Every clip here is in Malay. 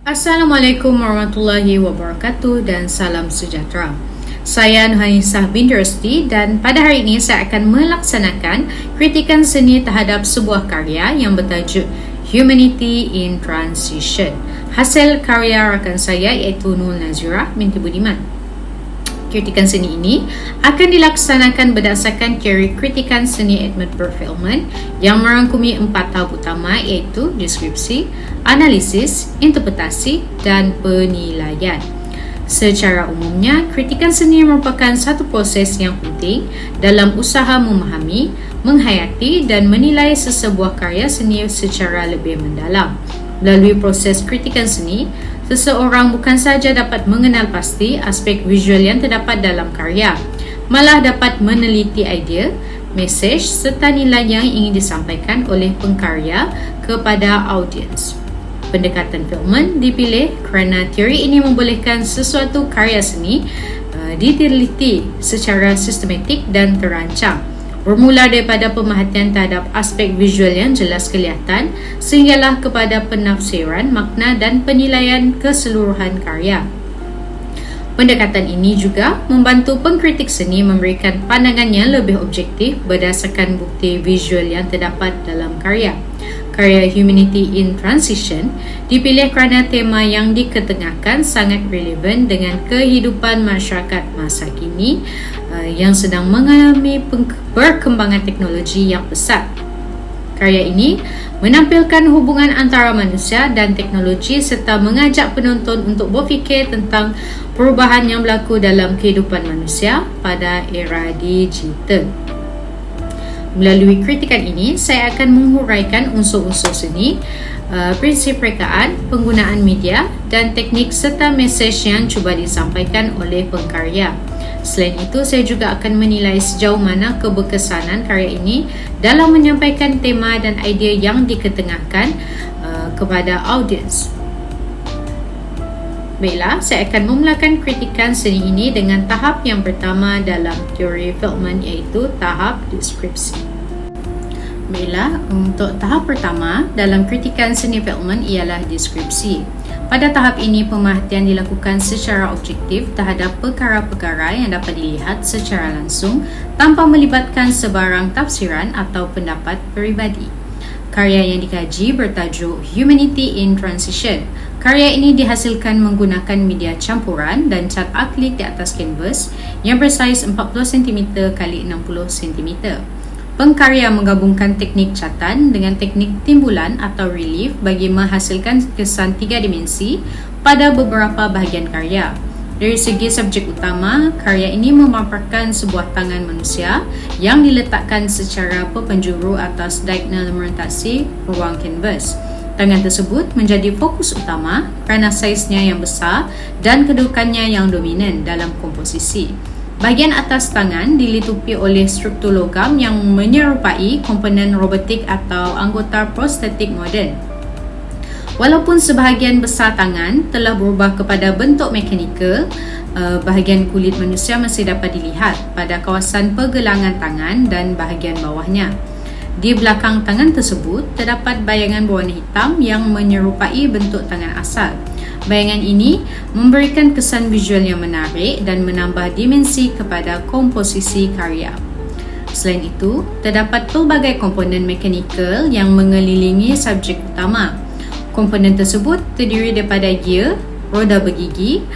Assalamualaikum warahmatullahi wabarakatuh dan salam sejahtera. Saya Nurhanisah binti Rosdi dan pada hari ini saya akan melaksanakan kritikan seni terhadap sebuah karya yang bertajuk Humanity in Transition. Hasil karya rakan saya iaitu Nur Nazirah binti Budiman. Kritikan seni ini akan dilaksanakan berdasarkan teori kritikan seni Edmund Perfilman yang merangkumi 4 tahap utama iaitu deskripsi, analisis, interpretasi dan penilaian. Secara umumnya, kritikan seni merupakan satu proses yang penting dalam usaha memahami, menghayati dan menilai sesebuah karya seni secara lebih mendalam. Melalui proses kritikan seni, seseorang bukan sahaja dapat mengenal pasti aspek visual yang terdapat dalam karya, malah dapat meneliti idea, mesej serta nilai yang ingin disampaikan oleh pengkarya kepada audiens. Pendekatan Perfilman dipilih kerana teori ini membolehkan sesuatu karya seni diteliti secara sistematik dan terancang. Bermula daripada pemerhatian terhadap aspek visual yang jelas kelihatan sehinggalah kepada penafsiran, makna dan penilaian keseluruhan karya. Pendekatan ini juga membantu pengkritik seni memberikan pandangan yang lebih objektif berdasarkan bukti visual yang terdapat dalam karya. Karya Humanity in Transition dipilih kerana tema yang diketengahkan sangat relevan dengan kehidupan masyarakat masa kini yang sedang mengalami perkembangan teknologi yang pesat. Karya ini menampilkan hubungan antara manusia dan teknologi serta mengajak penonton untuk berfikir tentang perubahan yang berlaku dalam kehidupan manusia pada era digital. Melalui kritikan ini, saya akan menghuraikan unsur-unsur seni, prinsip rekaan, penggunaan media dan teknik serta mesej yang cuba disampaikan oleh pengkarya. Selain itu, saya juga akan menilai sejauh mana keberkesanan karya ini dalam menyampaikan tema dan idea yang diketengahkan kepada audiens. Baiklah, saya akan memulakan kritikan seni ini dengan tahap yang pertama dalam teori Perfilman iaitu tahap deskripsi. Baiklah, untuk tahap pertama dalam kritikan seni Perfilman ialah deskripsi. Pada tahap ini, pemerhatian dilakukan secara objektif terhadap perkara-perkara yang dapat dilihat secara langsung tanpa melibatkan sebarang tafsiran atau pendapat peribadi. Karya yang dikaji bertajuk Humanity in Transition. Karya ini dihasilkan menggunakan media campuran dan cat akrilik di atas kanvas yang bersaiz 40 cm x 60 cm. Pengkarya menggabungkan teknik catan dengan teknik timbulan atau relief bagi menghasilkan kesan 3 dimensi pada beberapa bahagian karya. Dari segi subjek utama, karya ini memaparkan sebuah tangan manusia yang diletakkan secara perpenjuru atas diagonal merentasi ruang kanvas. Tangan tersebut menjadi fokus utama kerana saiznya yang besar dan kedudukannya yang dominan dalam komposisi. Bahagian atas tangan dilitupi oleh struktur logam yang menyerupai komponen robotik atau anggota prostetik moden. Walaupun sebahagian besar tangan telah berubah kepada bentuk mekanikal, bahagian kulit manusia masih dapat dilihat pada kawasan pergelangan tangan dan bahagian bawahnya. Di belakang tangan tersebut terdapat bayangan berwarna hitam yang menyerupai bentuk tangan asal. Bayangan ini memberikan kesan visual yang menarik dan menambah dimensi kepada komposisi karya. Selain itu, terdapat pelbagai komponen mekanikal yang mengelilingi subjek utama. Komponen tersebut terdiri daripada gear, roda bergigi,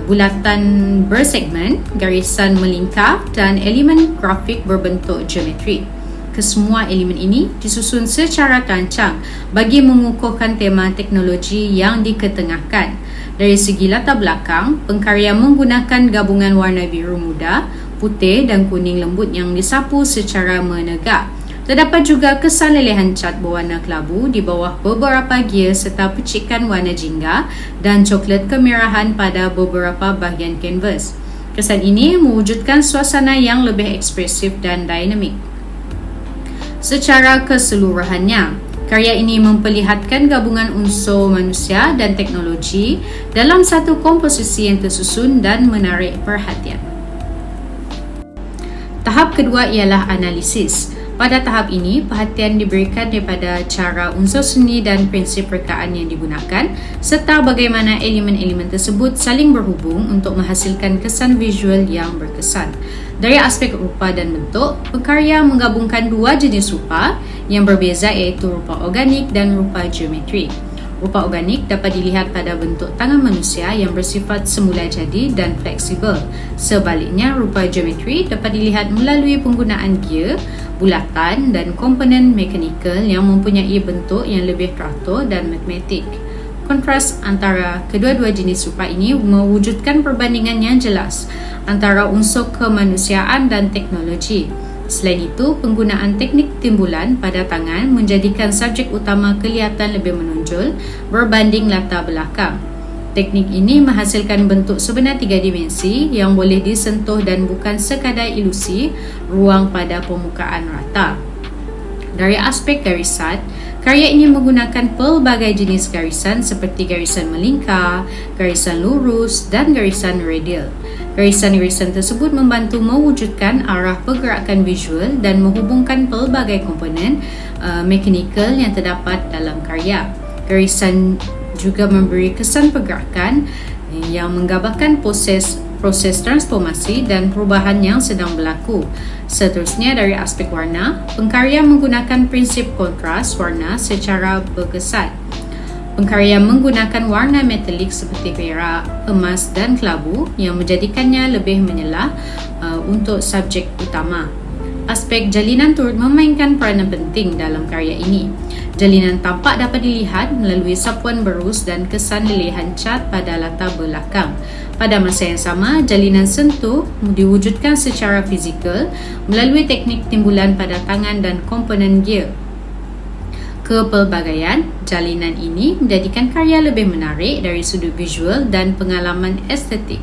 bulatan bersegmen, garisan melingkar dan elemen grafik berbentuk geometrik. Kesemua elemen ini disusun secara terancang bagi mengukuhkan tema teknologi yang diketengahkan. Dari segi latar belakang, pengkarya menggunakan gabungan warna biru muda, putih dan kuning lembut yang disapu secara menegak. Terdapat juga kesan lelehan cat berwarna kelabu di bawah beberapa gear serta percikan warna jingga dan coklat kemerahan pada beberapa bahagian kanvas. Kesan ini mewujudkan suasana yang lebih ekspresif dan dinamik. Secara keseluruhannya, karya ini memperlihatkan gabungan unsur manusia dan teknologi dalam satu komposisi yang tersusun dan menarik perhatian. Tahap kedua ialah analisis. Pada tahap ini, perhatian diberikan daripada cara unsur seni dan prinsip rekaan yang digunakan serta bagaimana elemen-elemen tersebut saling berhubung untuk menghasilkan kesan visual yang berkesan. Dari aspek rupa dan bentuk, pekarya menggabungkan dua jenis rupa yang berbeza iaitu rupa organik dan rupa geometrik. Rupa organik dapat dilihat pada bentuk tangan manusia yang bersifat semula jadi dan fleksibel. Sebaliknya, rupa geometri dapat dilihat melalui penggunaan gear, bulatan dan komponen mekanikal yang mempunyai bentuk yang lebih teratur dan matematik. Kontras antara kedua-dua jenis rupa ini mewujudkan perbandingan yang jelas antara unsur kemanusiaan dan teknologi. Selain itu, penggunaan teknik timbulan pada tangan menjadikan subjek utama kelihatan lebih menonjol berbanding latar belakang. Teknik ini menghasilkan bentuk sebenar tiga dimensi yang boleh disentuh dan bukan sekadar ilusi ruang pada permukaan rata. Dari aspek garisan, karya ini menggunakan pelbagai jenis garisan seperti garisan melingkar, garisan lurus dan garisan radial. Garisan-garisan tersebut membantu mewujudkan arah pergerakan visual dan menghubungkan pelbagai komponen mekanikal yang terdapat dalam karya. Garisan juga memberi kesan pergerakan yang menggambarkan proses transformasi dan perubahan yang sedang berlaku. Seterusnya, dari aspek warna, pengkarya menggunakan prinsip kontras warna secara berkesan. Pengkarya menggunakan warna metalik seperti perak, emas dan kelabu yang menjadikannya lebih menyelah untuk subjek utama. Aspek jalinan turut memainkan peranan penting dalam karya ini. Jalinan tampak dapat dilihat melalui sapuan berus dan kesan lelehan cat pada latar belakang. Pada masa yang sama, jalinan sentuh diwujudkan secara fizikal melalui teknik timbulan pada tangan dan komponen gear. Kepelbagaian jalinan ini menjadikan karya lebih menarik dari sudut visual dan pengalaman estetik.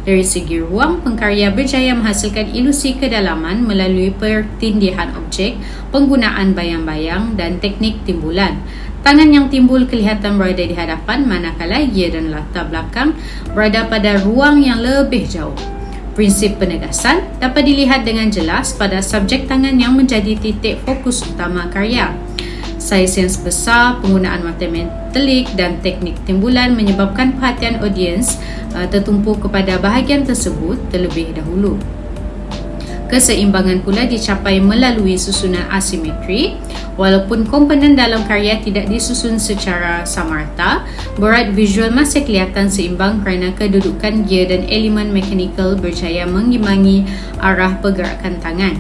Dari segi ruang, pengkarya berjaya menghasilkan ilusi kedalaman melalui pertindihan objek, penggunaan bayang-bayang dan teknik timbulan. Tangan yang timbul kelihatan berada di hadapan manakala gear dan latar belakang berada pada ruang yang lebih jauh. Prinsip penegasan dapat dilihat dengan jelas pada subjek tangan yang menjadi titik fokus utama karya. Saiz yang besar, penggunaan mata metalik dan teknik timbulan menyebabkan perhatian audiens tertumpu kepada bahagian tersebut terlebih dahulu. Keseimbangan pula dicapai melalui susunan asimetri. Walaupun komponen dalam karya tidak disusun secara sama rata, berat visual masih kelihatan seimbang kerana kedudukan gear dan elemen mekanikal berjaya mengimbangi arah pergerakan tangan.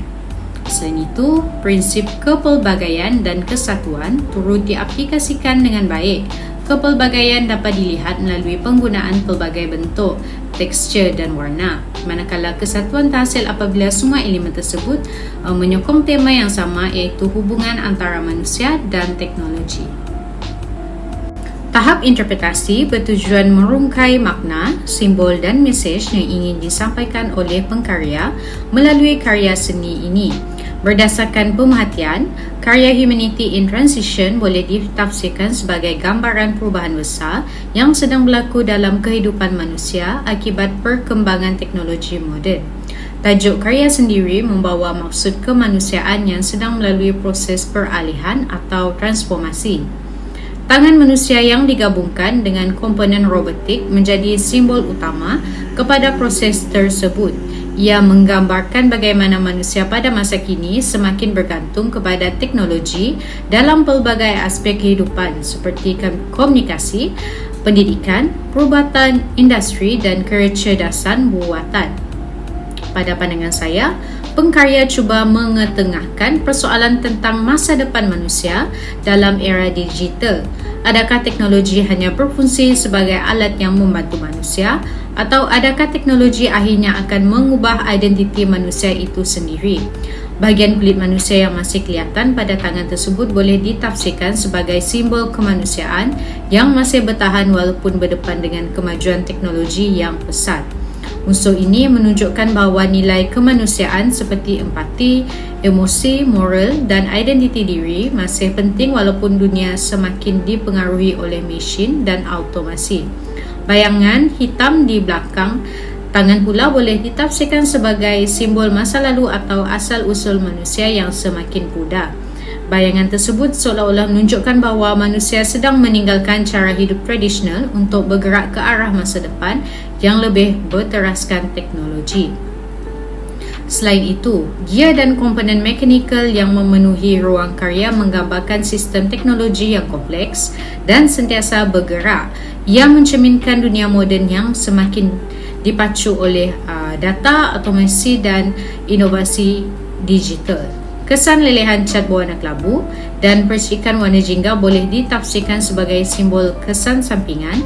Selain itu, prinsip kepelbagaian dan kesatuan turut diaplikasikan dengan baik. Kepelbagaian dapat dilihat melalui penggunaan pelbagai bentuk, tekstur dan warna. Manakala kesatuan terhasil apabila semua elemen tersebut menyokong tema yang sama iaitu hubungan antara manusia dan teknologi. Tahap interpretasi bertujuan merungkai makna, simbol dan mesej yang ingin disampaikan oleh pengkarya melalui karya seni ini. Berdasarkan pemerhatian, karya Humanity in Transition boleh ditafsirkan sebagai gambaran perubahan besar yang sedang berlaku dalam kehidupan manusia akibat perkembangan teknologi moden. Tajuk karya sendiri membawa maksud kemanusiaan yang sedang melalui proses peralihan atau transformasi. Tangan manusia yang digabungkan dengan komponen robotik menjadi simbol utama kepada proses tersebut. Ia menggambarkan bagaimana manusia pada masa kini semakin bergantung kepada teknologi dalam pelbagai aspek kehidupan seperti komunikasi, pendidikan, perubatan, industri dan kecerdasan buatan. Pada pandangan saya, pengkarya cuba mengetengahkan persoalan tentang masa depan manusia dalam era digital. Adakah teknologi hanya berfungsi sebagai alat yang membantu manusia atau adakah teknologi akhirnya akan mengubah identiti manusia itu sendiri? Bahagian kulit manusia yang masih kelihatan pada tangan tersebut boleh ditafsirkan sebagai simbol kemanusiaan yang masih bertahan walaupun berdepan dengan kemajuan teknologi yang pesat. Unsur ini menunjukkan bahawa nilai kemanusiaan seperti empati, emosi, moral dan identiti diri masih penting walaupun dunia semakin dipengaruhi oleh mesin dan automasi. Bayangan hitam di belakang Tangan pula boleh ditafsirkan sebagai simbol masa lalu atau asal-usul manusia yang semakin pudar. Bayangan tersebut seolah-olah menunjukkan bahawa manusia sedang meninggalkan cara hidup tradisional untuk bergerak ke arah masa depan yang lebih berteraskan teknologi. Selain itu, gear dan komponen mekanikal yang memenuhi ruang karya menggambarkan sistem teknologi yang kompleks dan sentiasa bergerak yang mencerminkan dunia moden yang semakin dipacu oleh data, otomasi dan inovasi digital. Kesan lelehan cat berwarna kelabu dan percikan warna jingga boleh ditafsirkan sebagai simbol kesan sampingan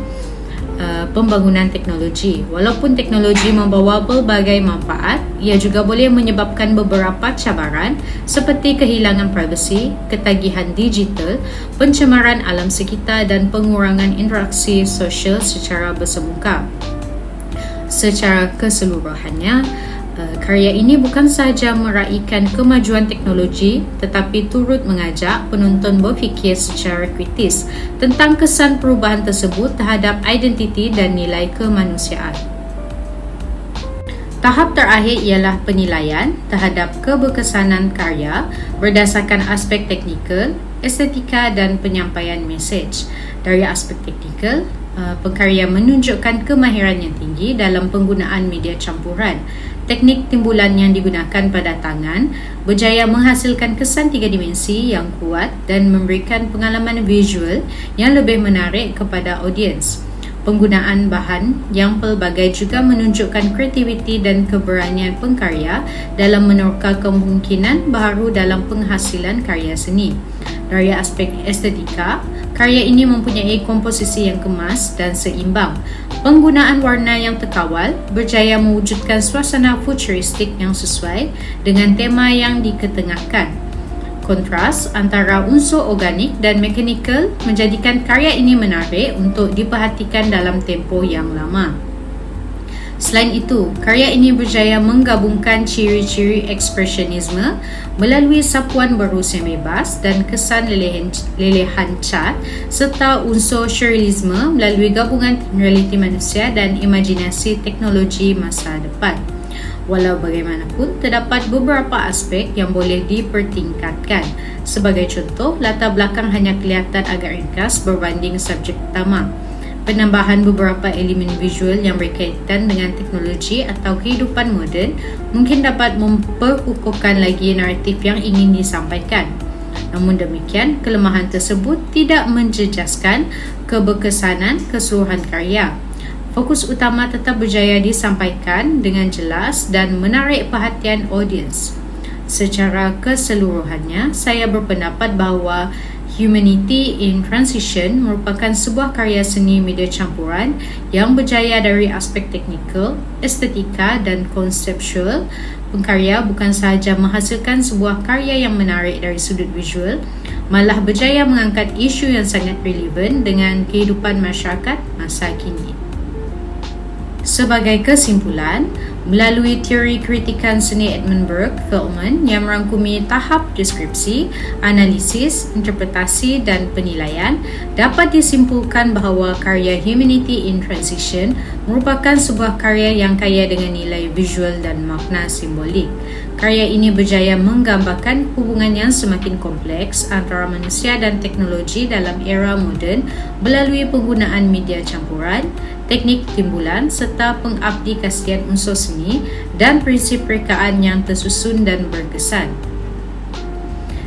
pembangunan teknologi. Walaupun teknologi membawa pelbagai manfaat, ia juga boleh menyebabkan beberapa cabaran seperti kehilangan privasi, ketagihan digital, pencemaran alam sekitar dan pengurangan interaksi sosial secara bersemuka. Secara keseluruhannya, karya ini bukan sahaja meraihkan kemajuan teknologi tetapi turut mengajak penonton berfikir secara kritis tentang kesan perubahan tersebut terhadap identiti dan nilai kemanusiaan. Tahap terakhir ialah penilaian terhadap keberkesanan karya berdasarkan aspek teknikal, estetika dan penyampaian mesej. Dari aspek teknikal, pekarya menunjukkan kemahiran yang tinggi dalam penggunaan media campuran. Teknik timbulan yang digunakan pada tangan berjaya menghasilkan kesan tiga dimensi yang kuat dan memberikan pengalaman visual yang lebih menarik kepada audiens. Penggunaan bahan yang pelbagai juga menunjukkan kreativiti dan keberanian pengkarya dalam menerka kemungkinan baharu dalam penghasilan karya seni. Dari aspek estetika, karya ini mempunyai komposisi yang kemas dan seimbang. Penggunaan warna yang terkawal berjaya mewujudkan suasana futuristik yang sesuai dengan tema yang diketengahkan. Kontras antara unsur organik dan mekanikal menjadikan karya ini menarik untuk diperhatikan dalam tempoh yang lama. Selain itu, karya ini berjaya menggabungkan ciri-ciri ekspresionisme melalui sapuan berus yang bebas dan kesan lelehan cat serta unsur surrealisme melalui gabungan realiti manusia dan imajinasi teknologi masa depan. Walau bagaimanapun, terdapat beberapa aspek yang boleh dipertingkatkan. Sebagai contoh, latar belakang hanya kelihatan agak ringkas berbanding subjek utama. Penambahan beberapa elemen visual yang berkaitan dengan teknologi atau kehidupan moden mungkin dapat memperkukuhkan lagi naratif yang ingin disampaikan. Namun demikian, kelemahan tersebut tidak menjejaskan keberkesanan keseluruhan karya. Fokus utama tetap berjaya disampaikan dengan jelas dan menarik perhatian audiens. Secara keseluruhannya, saya berpendapat bahawa Humanity in Transition merupakan sebuah karya seni media campuran yang berjaya dari aspek teknikal, estetika dan konseptual. Pengkarya bukan sahaja menghasilkan sebuah karya yang menarik dari sudut visual, malah berjaya mengangkat isu yang sangat relevan dengan kehidupan masyarakat masa kini. Sebagai kesimpulan, melalui teori kritikan seni Edmund Burke Feldman yang merangkumi tahap deskripsi, analisis, interpretasi dan penilaian, dapat disimpulkan bahawa karya Humanity in Transition merupakan sebuah karya yang kaya dengan nilai visual dan makna simbolik. Karya ini berjaya menggambarkan hubungan yang semakin kompleks antara manusia dan teknologi dalam era moden melalui penggunaan media campuran, teknik timbulan serta pengaplikasian unsur seni dan prinsip rekaan yang tersusun dan berkesan.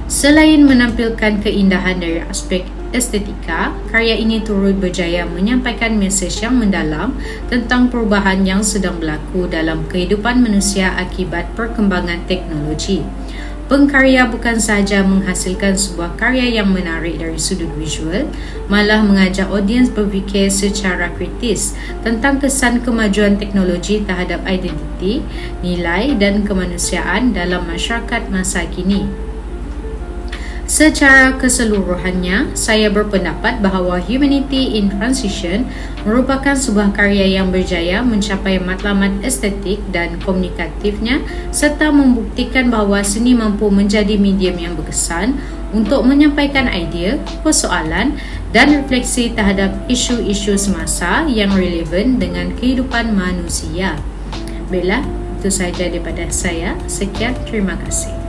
Selain menampilkan keindahan dari aspek estetika, karya ini turut berjaya menyampaikan mesej yang mendalam tentang perubahan yang sedang berlaku dalam kehidupan manusia akibat perkembangan teknologi. Pengkarya bukan sahaja menghasilkan sebuah karya yang menarik dari sudut visual, malah mengajak audiens berfikir secara kritis tentang kesan kemajuan teknologi terhadap identiti, nilai dan kemanusiaan dalam masyarakat masa kini. Secara keseluruhannya, saya berpendapat bahawa Humanity in Transition merupakan sebuah karya yang berjaya mencapai matlamat estetik dan komunikatifnya serta membuktikan bahawa seni mampu menjadi medium yang berkesan untuk menyampaikan idea, persoalan dan refleksi terhadap isu-isu semasa yang relevan dengan kehidupan manusia. Baiklah, itu sahaja daripada saya. Sekian, terima kasih.